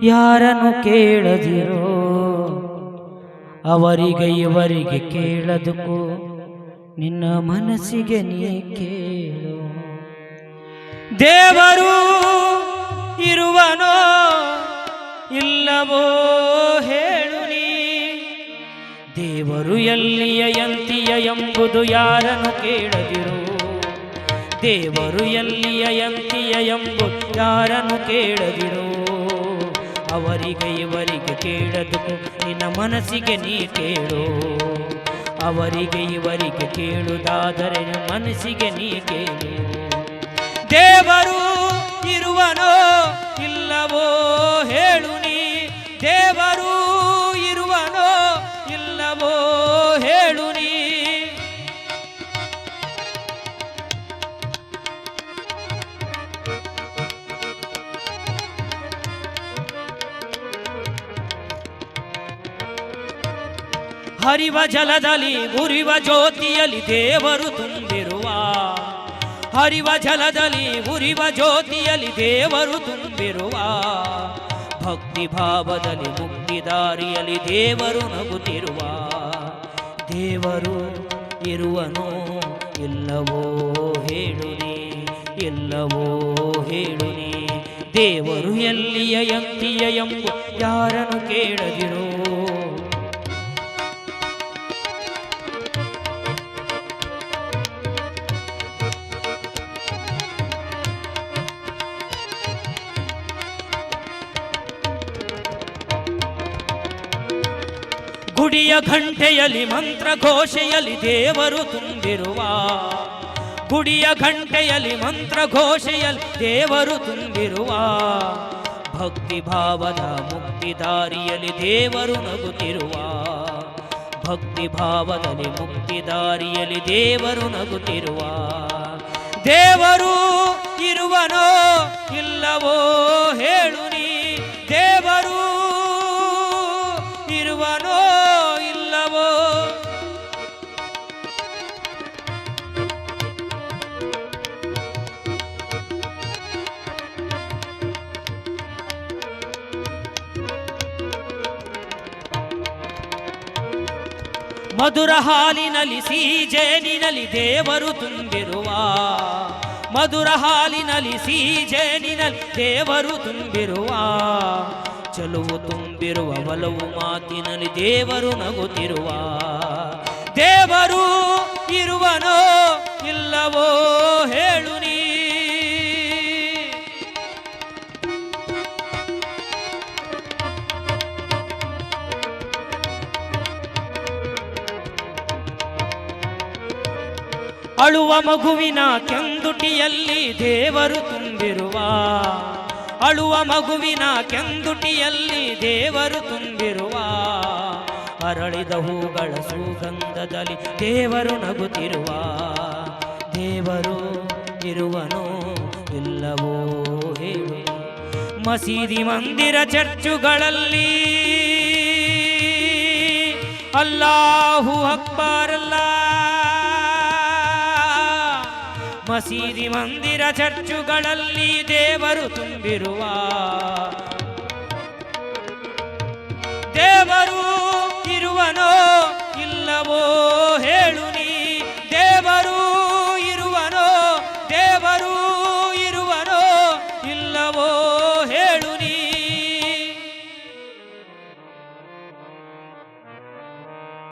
ಯಾರನ್ನು ಕೇಳದಿರೋ ಅವರಿಗೆ ಇವರಿಗೆ ಕೇಳದಕ್ಕೂ ನಿನ್ನ ಮನಸ್ಸಿಗೆ ನೀ ಕೇಳು. ದೇವರು ಇರುವನೋ ಇಲ್ಲವೋ ಹೇಳು ನೀ, ದೇವರು ಎಲ್ಲಿಯ ಎಂತಿಯ ಎಂಬುದು ಯಾರನ್ನು ಕೇಳದಿರೋ. ದೇವರು ಎಲ್ಲಿಯ ಎಂತಿಯ ಎಂಬುದು ಯಾರನ್ನು ಕೇಳದಿರೋ. ಅವರಿಗೆ ಇವರಿಗೆ ಕೇಳದಕ್ಕೂ ನಿನ್ನ ಮನಸ್ಸಿಗೆ ನೀ ಕೇಳು. ಅವರಿಗೆ ಇವರಿಗೆ ಕೇಳುವುದಾದರೆ ಮನಸ್ಸಿಗೆ ನೀ ಕೇಳು. ದೇವರು ಇರುವನೋ ಇಲ್ಲವೋ ಹೇಳು ನೀ, ದೇವರು ಇರುವನೋ ಇಲ್ಲವೋ ಹೇಳು ನೀ. ಹರಿವ ಜಲದಲ್ಲಿ ಉರಿವ ಜ್ಯೋತಿಯಲ್ಲಿ ದೇವರು ತುಂಬಿರುವ, ಹರಿವ ಜಲದಲ್ಲಿ ಉರಿವ ಜ್ಯೋತಿಯಲ್ಲಿ ದೇವರು ತುಂಬಿರುವ, ಭಕ್ತಿ ಭಾವದಲ್ಲಿ ಮುಕ್ತಿ ದಾರಿಯಲ್ಲಿ ದೇವರು ನಗುತ್ತಿರುವ. ದೇವರು ಇರುವನೋ ಇಲ್ಲವೋ ಹೇಳು ನೀ, ಇಲ್ಲವೋ ಹೇಳು ನೀ. ದೇವರು ಎಲ್ಲಿಯ ಎಂತಿಯ ಎಂಬು ಯಾರನ್ನು ಕೇಳದಿರೋ. ಗುಡಿಯ ಘಂಟೆಯಲ್ಲಿ ಮಂತ್ರ ಘೋಷೆಯಲ್ಲಿ ದೇವರು ತುಂಬಿರುವ, ಗುಡಿಯ ಘಂಟೆಯಲ್ಲಿ ಮಂತ್ರ ಘೋಷೆಯಲ್ಲಿ ದೇವರು ತುಂಬಿರುವ, ಭಕ್ತಿ ಭಾವದ ಮುಕ್ತಿ ದಾರಿಯಲ್ಲಿ ದೇವರು ನಗುತ್ತಿರುವ, ಭಕ್ತಿ ಭಾವದಲ್ಲಿ ಮುಕ್ತಿ ದಾರಿಯಲ್ಲಿ ದೇವರು ನಗುತ್ತಿರುವ. ದೇವರು ಇರುವನೋ ಇಲ್ಲವೋ ಹೇಳು ನೀ, ದೇವರು ಇರುವನೋ ಇಲ್ಲವೋ. ಮಧುರ ಹಾಲಿನಲ್ಲಿ ಸಿಹಿಜೇನಿನಲ್ಲಿ ದೇವರು ತುಂಬಿರುವ, ಮಧುರ ಹಾಲಿನಲ್ಲಿ ಸಿಹಿಜೇನಿನಲ್ಲಿ ದೇವರು ತುಂಬಿರುವ, ಚಲುವು ತುಂಬಿರುವ ಒಲವು ಮಾತಿನಲ್ಲಿ ದೇವರು ನಗುತ್ತಿರುವ. ದೇವರು ಇರುವನೋ ಇಲ್ಲವೋ ಹೇಳು ನೀ. ಅಳುವ ಮಗುವಿನ ಕೆಂದುಟಿಯಲ್ಲಿ ದೇವರು ತುಂಬಿರುವ, ಅಳುವ ಮಗುವಿನ ಕೆಂದುಟಿಯಲ್ಲಿ ದೇವರು ತುಂಬಿರುವ, ಅರಳಿದ ಹೂಗಳ ಸುಗಂಧದಲ್ಲಿ ದೇವರು ನಗುತ್ತಿರುವ. ದೇವರು ಇರುವನೋ ಇಲ್ಲವೋ ಹೇಳು. ಮಸೀದಿ ಮಂದಿರ ಚರ್ಚುಗಳಲ್ಲಿ ಅಲ್ಲಾಹು ಅಕ್ಬರ್ ಅಲ್ಲಾ, ಮಸೀದಿ ಮಂದಿರ ಚರ್ಚುಗಳಲ್ಲಿ ದೇವರು ತುಂಬಿರುವ, ದೇವರು